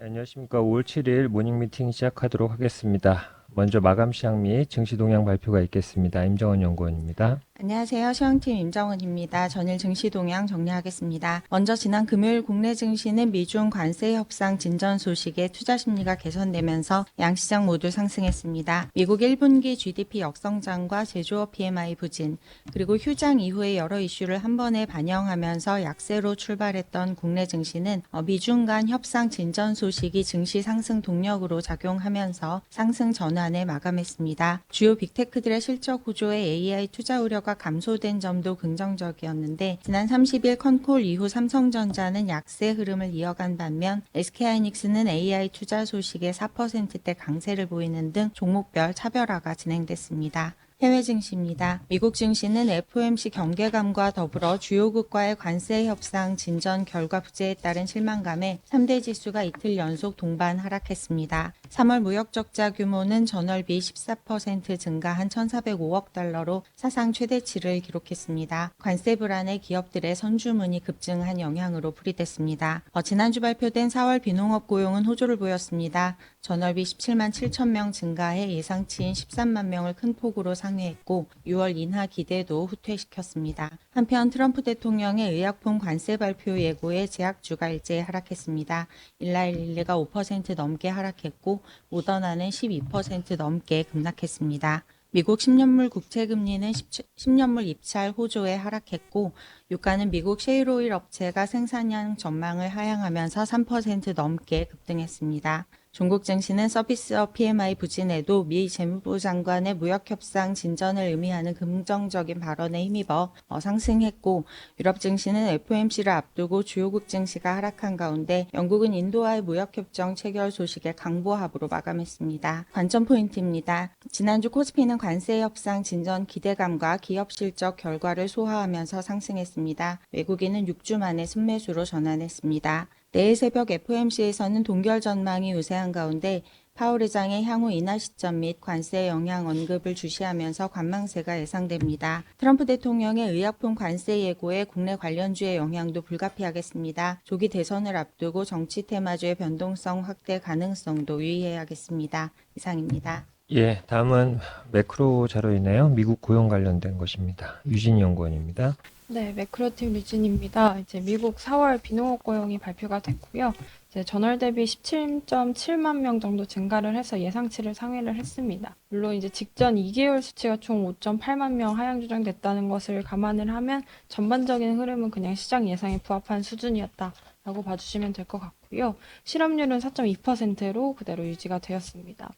안녕하십니까. 5월 7일 모닝 미팅 시작하도록 하겠습니다. 먼저 마감 시황 및 증시 동향 발표가 있겠습니다. 임정원 연구원입니다. 안녕하세요. 시황팀 임정은입니다. 전일 증시 동향 정리하겠습니다. 먼저 지난 금요일 국내 증시는 미중 관세 협상 진전 소식에 투자 심리가 개선되면서 양시장 모두 상승했습니다. 미국 1분기 GDP 역성장과 제조업 PMI 부진, 그리고 휴장 이후의 여러 이슈를 한 번에 반영하면서 약세로 출발했던 국내 증시는 미중 간 협상 진전 소식이 증시 상승 동력으로 작용하면서 상승 전환에 마감했습니다. 주요 빅테크들의 실적 호조에 AI 투자 우려가 감소된 점도 긍정적이었는데, 지난 30일 컨콜 이후 삼성전자는 약세 흐름을 이어간 반면 SK하이닉스는 AI 투자 소식에 4%대 강세를 보이는 등 종목별 차별화가 진행됐습니다. 해외 증시입니다. 미국 증시는 FOMC 경계감과 더불어 주요국과의 관세 협상 진전 결과 부재에 따른 실망감에 3대 지수가 이틀 연속 동반 하락했습니다. 3월 무역 적자 규모는 전월비 14% 증가한 1,405억 달러로 사상 최대치를 기록했습니다. 관세 불안에 기업들의 선주문이 급증한 영향으로 풀이됐습니다. 지난주 발표된 4월 비농업 고용은 호조를 보였습니다. 전월비 17만 7천 명 증가해 예상치인 13만 명을 큰 폭으로 상회했고 6월 인하 기대도 후퇴시켰습니다. 한편 트럼프 대통령의 의약품 관세 발표 예고에 제약주가 일제히 하락했습니다. 일라일릴리가 5% 넘게 하락했고 모더나는 12% 넘게 급락했습니다. 미국 10년물 국채금리는 10년물 입찰 호조에 하락했고 유가는 미국 셰일오일 업체가 생산량 전망을 하향하면서 3% 넘게 급등했습니다. 중국 증시는 서비스업 PMI 부진에도 미 재무부 장관의 무역협상 진전을 의미하는 긍정적인 발언에 힘입어 상승했고, 유럽 증시는 FOMC를 앞두고 주요국 증시가 하락한 가운데 영국은 인도와의 무역협정 체결 소식에 강보합으로 마감했습니다. 관점 포인트입니다. 지난주 코스피는 관세 협상 진전 기대감과 기업 실적 결과를 소화하면서 상승했습니다. 외국인은 6주 만에 순매수로 전환했습니다. 내일 새벽 FOMC에서는 동결 전망이 우세한 가운데 파월 의장의 향후 인하 시점 및 관세 영향 언급을 주시하면서 관망세가 예상됩니다. 트럼프 대통령의 의약품 관세 예고에 국내 관련주의 영향도 불가피하겠습니다. 조기 대선을 앞두고 정치 테마주의 변동성 확대 가능성도 유의해야겠습니다. 이상입니다. 예, 다음은 매크로 자료이네요. 미국 고용 관련된 것입니다. 유진희 연구원입니다. 네, 매크로팀 류진입니다. 이제 미국 4월 비농업 고용이 발표가 됐고요. 이제 전월 대비 17.7만 명 정도 증가를 해서 예상치를 상회를 했습니다. 물론 이제 직전 2개월 수치가 총 5.8만 명 하향 조정됐다는 것을 감안을 하면 전반적인 흐름은 그냥 시장 예상에 부합한 수준이었다라고 봐주시면 될 것 같고요. 실업률은 4.2%로 그대로 유지가 되었습니다.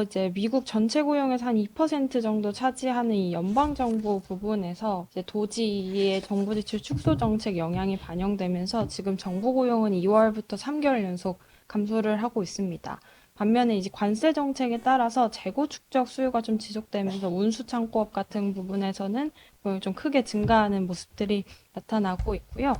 이제 미국 전체 고용에서 한 2% 정도 차지하는 이 연방정부 부분에서 이제 도지의 정부 지출 축소 정책 영향이 반영되면서 지금 정부 고용은 2월부터 3개월 연속 감소를 하고 있습니다. 반면에 이제 관세 정책에 따라서 재고 축적 수요가 좀 지속되면서 운수 창고업 같은 부분에서는 고용이 좀 크게 증가하는 모습들이 나타나고 있고요.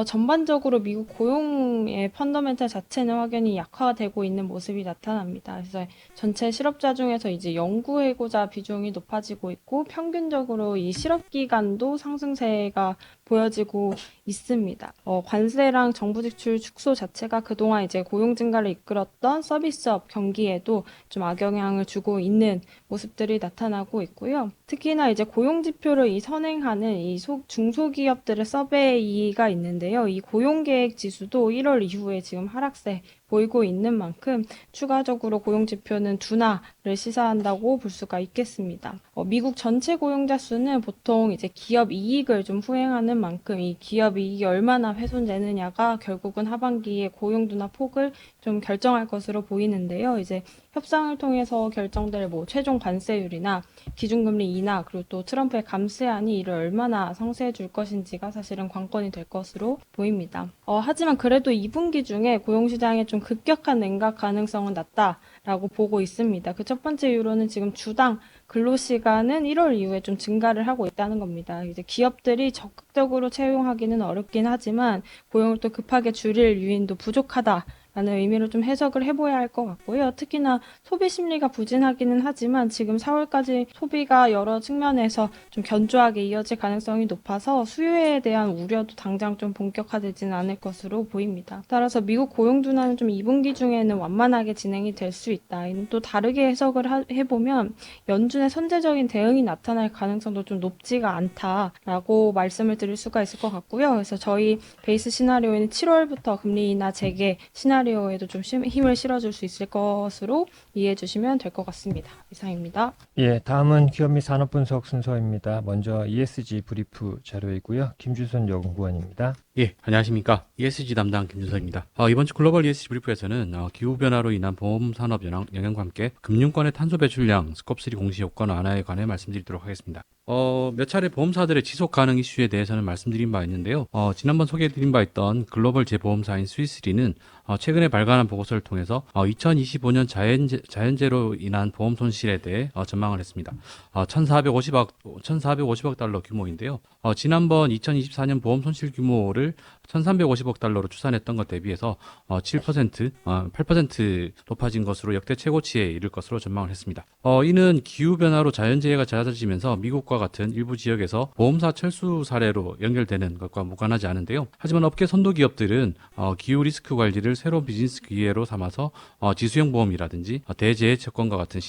전반적으로 미국 고용의 펀더멘탈 자체는 확연히 약화되고 있는 모습이 나타납니다. 그래서 전체 실업자 중에서 이제 연구해고자 비중이 높아지고 있고 평균적으로 이 실업 기간도 상승세가 보여지고 있습니다. 관세랑 정부 지출 축소 자체가 그동안 이제 고용 증가를 이끌었던 서비스업 경기에도 좀 악영향을 주고 있는 모습들이 나타나고 있고요. 특히나 이제 고용 지표를 선행하는 이 중소기업들의 서베이가 있는데요. 이 고용 계획 지수도 1월 이후에 지금 하락세 보이고 있는 만큼 추가적으로 고용 지표는 둔화를 시사한다고 볼 수가 있겠습니다. 미국 전체 고용자 수는 보통 이제 기업 이익을 좀 후행하는 만큼 이 기업 이익이 얼마나 훼손되느냐가 결국은 하반기에 고용 둔화 폭을 좀 결정할 것으로 보이는데요. 이제 협상을 통해서 결정될 최종 관세율이나 기준금리 인하 그리고 또 트럼프의 감세안이 이를 얼마나 상쇄해 줄 것인지가 사실은 관건이 될 것으로 보입니다. 하지만 그래도 2분기 중에 고용시장에 좀 급격한 냉각 가능성은 낮다라고 보고 있습니다. 그 첫 번째 이유로는 지금 주당 근로시간은 1월 이후에 좀 증가를 하고 있다는 겁니다. 이제 기업들이 적극적으로 채용하기는 어렵긴 하지만 고용을 또 급하게 줄일 유인도 부족하다. 라는 의미로 좀 해석을 해봐야 할 것 같고요. 특히나 소비 심리가 부진하기는 하지만 지금 4월까지 소비가 여러 측면에서 좀 견조하게 이어질 가능성이 높아서 수요에 대한 우려도 당장 좀 본격화되지는 않을 것으로 보입니다. 따라서 미국 고용 둔화는 좀 2분기 중에는 완만하게 진행이 될 수 있다. 이는 또 다르게 해석을 해보면 연준의 선제적인 대응이 나타날 가능성도 좀 높지가 않다라고 말씀을 드릴 수가 있을 것 같고요. 그래서 저희 베이스 시나리오에는 7월부터 금리 인하 재개 시나리오에도 좀 힘을 실어줄 수 있을 것으로 이해해 주시면 될 것 같습니다. 이상입니다. 예, 다음은 기업 및 산업 분석 순서입니다. 먼저 ESG 브리프 자료이고요. 김주선 연구원입니다. 예, 안녕하십니까. ESG 담당 김준석입니다. 이번 주 글로벌 ESG 브리프에서는 기후변화로 인한 보험산업 영향과 함께 금융권의 탄소 배출량, 스콥3 공시 효과나 완화에 관해 말씀드리도록 하겠습니다. 몇 차례 보험사들의 지속 가능 이슈에 대해서는 말씀드린 바 있는데요. 지난번 소개해드린 바 있던 글로벌 제보험사인 스위스리는 최근에 발간한 보고서를 통해서 2025년 자연재해로 인한 보험 손실에 대해 전망을 했습니다. 1,450억 달러 규모인데요. 지난번 2024년 보험 손실 규모를 1,350억 달러로 추산했던 것 대비해서 8% 높아진 것으로 역대 최고치에 이를 것으로 전망을 했습니다. 이는 기후변화로 자연재해가 잦아지면서 미국과 같은 일부 지역에서 보험사 철수 사례로 연결되는 것과 무관하지 않은데요. 하지만 업계 선도 기업들은 기후 리스크 관리를 새로운 비즈니스 기회로 삼아서 지수형 보험이라든지 대재해 채권과 같은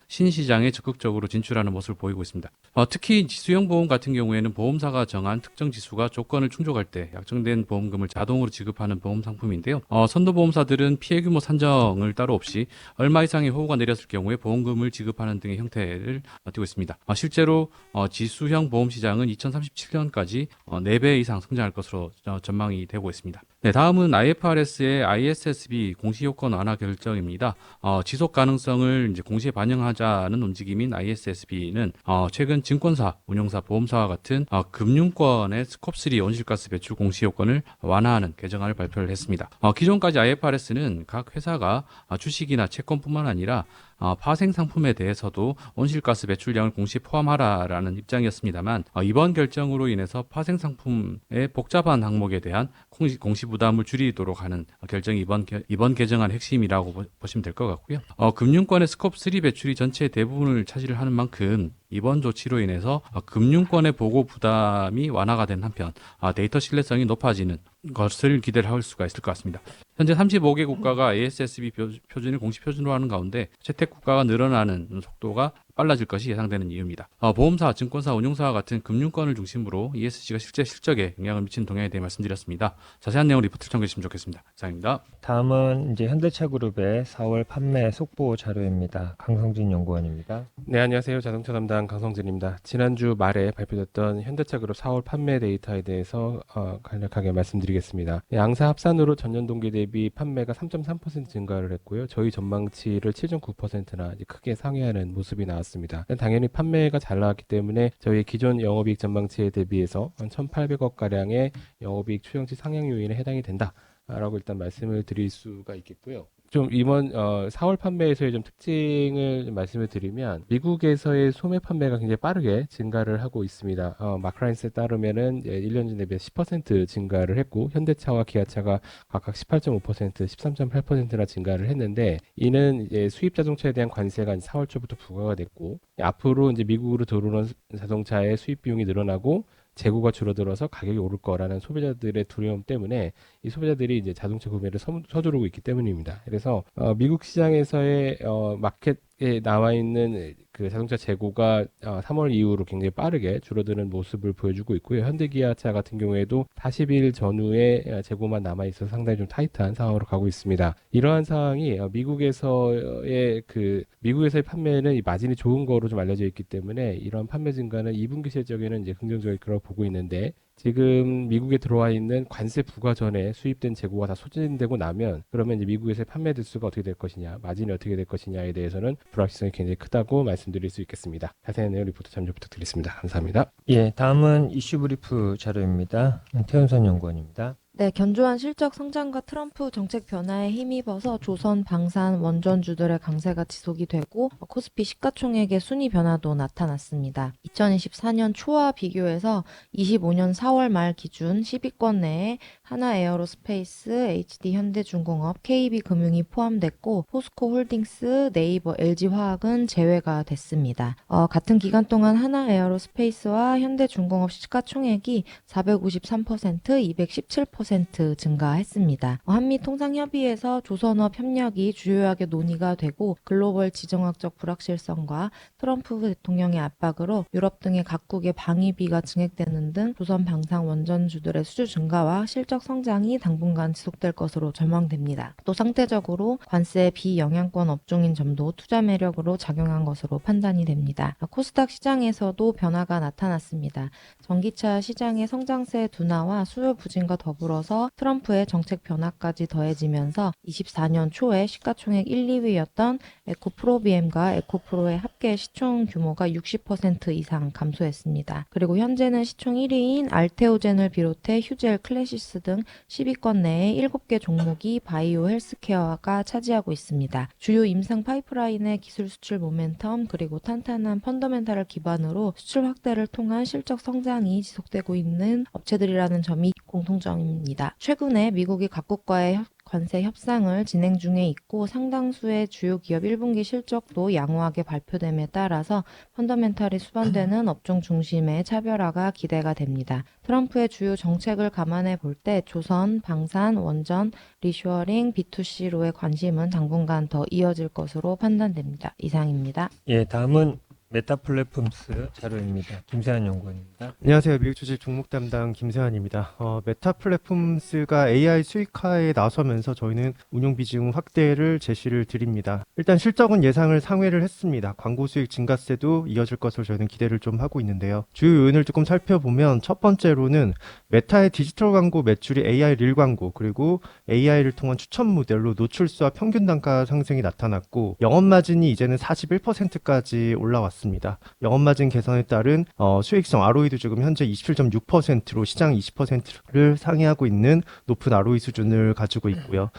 신시장에 적극적으로 진출하는 모습을 보이고 있습니다. 특히 지수형 보험 같은 경우에는 보험사가 정한 특정 지수가 조건을 충족할 때 약정된 보험금을 자동으로 지급하는 보험 상품인데요. 선도보험사들은 피해 규모 산정을 따로 없이 얼마 이상의 호우가 내렸을 경우에 보험금을 지급하는 등의 형태를 띠고 있습니다. 실제로 지수형 보험 시장은 2037년까지 4배 이상 성장할 것으로 전망이 되고 있습니다. 네, 다음은 IFRS의 ISSB 공시효권 완화 결정입니다. 지속 가능성을 이제 공시에 반영하자는 움직임인 ISSB는 최근 증권사, 운용사, 보험사와 같은 금융권의 스콥3 온실가스 배출 공시효권을 완화하는 개정안을 발표를 했습니다. 기존까지 IFRS는 각 회사가 주식이나 채권뿐만 아니라 파생 상품에 대해서도 온실가스 배출량을 공시에 포함하라라는 입장이었습니다만 이번 결정으로 인해서 파생 상품의 복잡한 항목에 대한 공시 부담을 줄이도록 하는 결정이 이번 개정안 핵심이라고 보시면 될 것 같고요. 금융권의 스콥3 배출이 전체의 대부분을 차지를 하는 만큼 이번 조치로 인해서 금융권의 보고 부담이 완화가 된 한편 데이터 신뢰성이 높아지는 것을 기대를 할 수가 있을 것 같습니다. 현재 35개 국가가 ASSB 표준을 공식 표준으로 하는 가운데 채택 국가가 늘어나는 속도가 빨라질 것이 예상되는 이유입니다. 보험사, 증권사, 운용사와 같은 금융권을 중심으로 ESG가 실제 실적에 영향을 미치는 동향에 대해 말씀드렸습니다. 자세한 내용 리포트를 참고해 주시면 좋겠습니다. 이상입니다. 다음은 이제 현대차그룹의 4월 판매 속보 자료입니다. 강성진 연구원입니다. 네, 안녕하세요. 자동차 담당 강성진입니다. 지난주 말에 발표됐던 현대차그룹 4월 판매 데이터에 대해서 간략하게 말씀드리겠습니다. 양사 합산으로 전년 동기 대비 판매가 3.3% 증가를 했고요. 저희 전망치를 7.9%나 크게 상회하는 모습이 나왔습니다. 당연히 판매가 잘 나왔기 때문에 저희 기존 영업이익 전망치에 대비해서 한 1,800억 가량의 영업이익 추정치 상향 요인에 해당이 된다라고 일단 말씀을 드릴 수가 있겠고요. 좀 이번 4월 판매에서의 좀 특징을 말씀을 드리면 미국에서의 소매 판매가 굉장히 빠르게 증가를 하고 있습니다. 마크라인스에 따르면은 1년 전 대비 10% 증가를 했고 현대차와 기아차가 각각 18.5%, 13.8%나 증가를 했는데 이는 이제 수입 자동차에 대한 관세가 4월 초부터 부과가 됐고 앞으로 이제 미국으로 들어오는 자동차의 수입 비용이 늘어나고 재고가 줄어들어서 가격이 오를 거라는 소비자들의 두려움 때문에 이 소비자들이 이제 자동차 구매를 서두르고 있기 때문입니다. 그래서 미국 시장에서의 마켓에 나와 있는 그 자동차 재고가 3월 이후로 굉장히 빠르게 줄어드는 모습을 보여주고 있고요. 현대기아차 같은 경우에도 40일 전후에 재고만 남아 있어서 상당히 좀 타이트한 상황으로 가고 있습니다. 이러한 상황이 미국에서의 판매는 이 마진이 좋은 거로 좀 알려져 있기 때문에 이런 판매 증가는 2분기 실적에는 이제 긍정적일 거라고 보고 있는데 지금 미국에 들어와 있는 관세 부과 전에 수입된 재고가 다 소진되고 나면 그러면 이제 미국에서의 판매 대수가 어떻게 될 것이냐, 마진이 어떻게 될 것이냐에 대해서는 불확실성이 굉장히 크다고 말씀드릴 수 있겠습니다. 자세한 내용 리포트 참조 부탁드리겠습니다. 감사합니다. 예, 다음은 이슈 브리프 자료입니다. 태훈선 연구원입니다. 네, 견조한 실적 성장과 트럼프 정책 변화에 힘입어서 조선, 방산, 원전주들의 강세가 지속이 되고 코스피 시가총액의 순위 변화도 나타났습니다. 2024년 초와 비교해서 25년 4월 말 기준 10위권 내에 하나에어로스페이스, HD현대중공업, KB금융이 포함됐고 포스코홀딩스, 네이버, LG화학은 제외가 됐습니다. 같은 기간 동안 하나에어로스페이스와 현대중공업 시가총액이 453%, 217% 증가했습니다. 한미통상협의회에서 조선업 협력이 주요하게 논의가 되고 글로벌 지정학적 불확실성과 트럼프 대통령의 압박으로 유럽 등의 각국의 방위비가 증액되는 등 조선 방산 원전주들의 수주 증가와 실적 성장이 당분간 지속될 것으로 전망됩니다. 또 상대적으로 관세 비영향권 업종인 점도 투자 매력으로 작용한 것으로 판단이 됩니다. 코스닥 시장에서도 변화가 나타났습니다. 전기차 시장의 성장세 둔화와 수요 부진과 더불어서 트럼프의 정책 변화까지 더해지면서 24년 초에 시가총액 1, 2위였던 에코프로비엠과 에코프로의 합계 시총 규모가 60% 이상 감소했습니다. 그리고 현재는 시총 1위인 알테오젠을 비롯해 휴젤, 클래시스 등 10위권 내에 7개 종목이 바이오 헬스케어가 차지하고 있습니다. 주요 임상 파이프라인의 기술 수출 모멘텀 그리고 탄탄한 펀더멘탈을 기반으로 수출 확대를 통한 실적 성장이 지속되고 있는 업체들이라는 점이 공통점입니다. 최근에 미국이 각국과의 관세 협상을 진행 중에 있고 상당수의 주요 기업 1분기 실적도 양호하게 발표됨에 따라서 펀더멘탈이 수반되는 업종 중심의 차별화가 기대가 됩니다. 트럼프의 주요 정책을 감안해 볼 때 조선, 방산, 원전, 리쇼어링, B2C로의 관심은 당분간 더 이어질 것으로 판단됩니다. 이상입니다. 예, 다음은 메타 플랫폼스 자료입니다. 김세환 연구원입니다. 안녕하세요. 미국 주식 종목 담당 김세환입니다. 메타 플랫폼스가 AI 수익화에 나서면서 저희는 운용 비중 확대를 제시를 드립니다. 일단 실적은 예상을 상회를 했습니다. 광고 수익 증가세도 이어질 것으로 저희는 기대를 좀 하고 있는데요. 주요 요인을 조금 살펴보면 첫 번째로는 메타의 디지털 광고 매출이 AI 릴 광고 그리고 AI를 통한 추천 모델로 노출수와 평균 단가 상승이 나타났고 영업 마진이 이제는 41%까지 올라왔습니다. 영업 마진 개선에 따른 수익성 ROE도 지금 현재 27.6%로 시장 20%를 상회하고 있는 높은 ROE 수준을 가지고 있고요.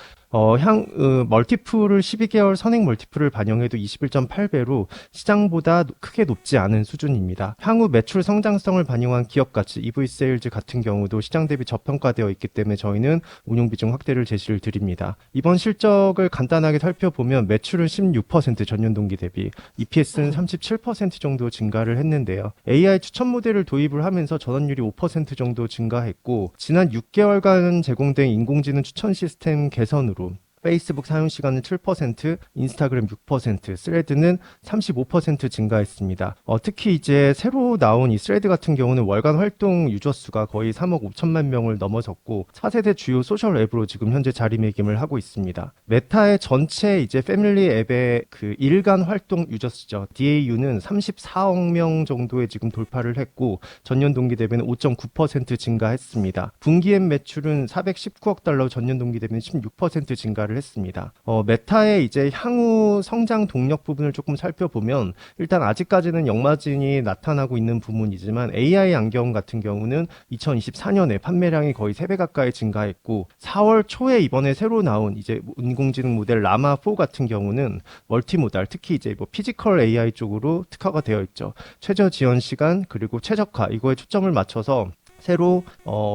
멀티플을 12개월 선행 멀티플을 반영해도 21.8배로 시장보다 크게 높지 않은 수준입니다. 향후 매출 성장성을 반영한 기업 가치 EV 세일즈 같은 경우도 시장 대비 저평가되어 있기 때문에 저희는 운용 비중 확대를 제시를 드립니다. 이번 실적을 간단하게 살펴보면 매출은 16% 전년 동기 대비, EPS는 37% 정도 증가를 했는데요. AI 추천 모델을 도입을 하면서 전환율이 5% 정도 증가했고 지난 6개월간 제공된 인공지능 추천 시스템 개선으로 페이스북 사용 시간은 7%, 인스타그램 6%, 스레드는 35% 증가했습니다. 특히 이제 새로 나온 이 스레드 같은 경우는 월간 활동 유저 수가 거의 3억 5천만 명을 넘어섰고 4세대 주요 소셜 앱으로 지금 현재 자리매김을 하고 있습니다. 메타의 전체 이제 패밀리 앱의 그 일간 활동 유저 수죠. DAU는 34억 명 정도에 지금 돌파를 했고 전년 동기 대비는 5.9% 증가했습니다. 분기엔 매출은 419억 달러, 전년 동기 대비는 16% 증가를 했습니다. 메타의 이제 향후 성장 동력 부분을 조금 살펴보면 일단 아직까지는 역마진이 나타나고 있는 부분이지만 AI 안경 같은 경우는 2024년에 판매량이 거의 3배 가까이 증가했고 4월 초에 이번에 새로 나온 이제 인공지능 모델 라마4 같은 경우는 멀티모달 특히 이제 피지컬 AI 쪽으로 특화가 되어 있죠. 최저 지연 시간 그리고 최적화 이거에 초점을 맞춰서 새로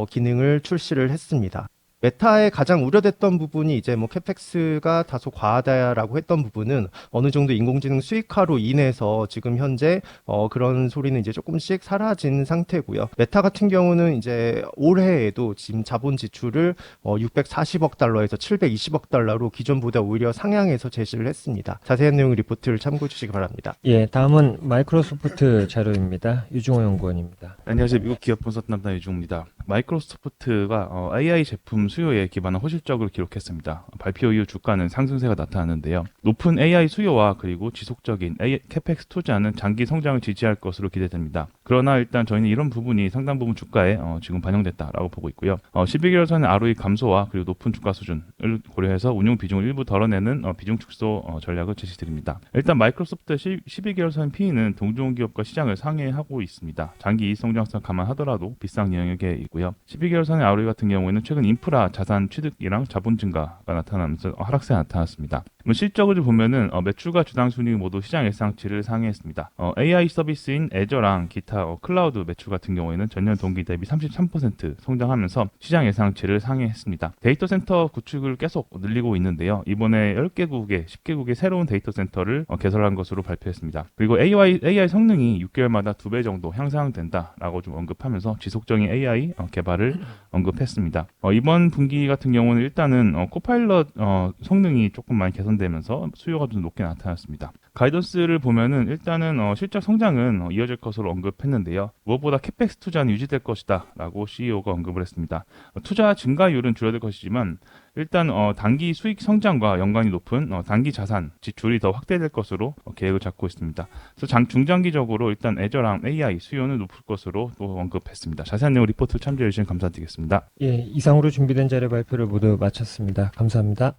기능을 출시를 했습니다. 메타의 가장 우려됐던 부분이 이제 캐펙스가 다소 과하다라고 했던 부분은 어느 정도 인공지능 수익화로 인해서 지금 현재 그런 소리는 이제 조금씩 사라진 상태고요. 메타 같은 경우는 이제 올해에도 지금 자본 지출을 640억 달러에서 720억 달러로 기존보다 오히려 상향해서 제시를 했습니다. 자세한 내용 리포트를 참고해 주시기 바랍니다. 예, 다음은 마이크로소프트 자료입니다. 유중호 연구원입니다. 안녕하세요. 미국 기업 분석 담당 유중호입니다. 마이크로소프트가 AI 제품 수요에 기반한 호실적을 기록했습니다. 발표 이후 주가는 상승세가 나타났는데요. 높은 AI 수요와 그리고 지속적인 캐펙스 투자는 장기 성장을 지지할 것으로 기대됩니다. 그러나 일단 저희는 이런 부분이 상당 부분 주가에 지금 반영됐다라고 보고 있고요. 12개월선의 ROE 감소와 그리고 높은 주가 수준을 고려해서 운용 비중을 일부 덜어내는 비중 축소 전략을 제시드립니다. 일단 마이크로소프트 12개월선 P는 동종 기업과 시장을 상회하고 있습니다. 장기 이익 성장성 감안하더라도 비싼 영역에 있고요. 12개월선의 ROE 같은 경우에는 최근 인프라 자산 취득이랑 자본 증가가 나타나면서 하락세가 나타났습니다. 실적을 보면은 매출과 주당 순이익 모두 시장 예상치를 상회했습니다. AI 서비스인 애저랑 기타 클라우드 매출 같은 경우에는 전년 동기 대비 33% 성장하면서 시장 예상치를 상회했습니다. 데이터 센터 구축을 계속 늘리고 있는데요. 이번에 10개국의 10개국의 새로운 데이터 센터를 개설한 것으로 발표했습니다. 그리고 AI 성능이 6개월마다 2배 정도 향상된다라고 좀 언급하면서 지속적인 AI 개발을 언급했습니다. 이번 분기 같은 경우는 일단은 코파일럿 성능이 조금 많이 개선되면서 수요가 좀 높게 나타났습니다. 가이던스를 보면은 일단은 실적 성장은 이어질 것으로 언급했는데요. 무엇보다 캐펙스 투자는 유지될 것이다 라고 CEO가 언급을 했습니다. 투자 증가율은 줄어들 것이지만 일단 단기 수익 성장과 연관이 높은 단기 자산 지출이 더 확대될 것으로 계획을 잡고 있습니다. 그래서 중장기적으로 일단 애저랑 AI 수요는 높을 것으로 또 언급했습니다. 자세한 내용 리포트 참조해 주시면 감사드리겠습니다. 예, 이상으로 준비된 자료 발표를 모두 마쳤습니다. 감사합니다.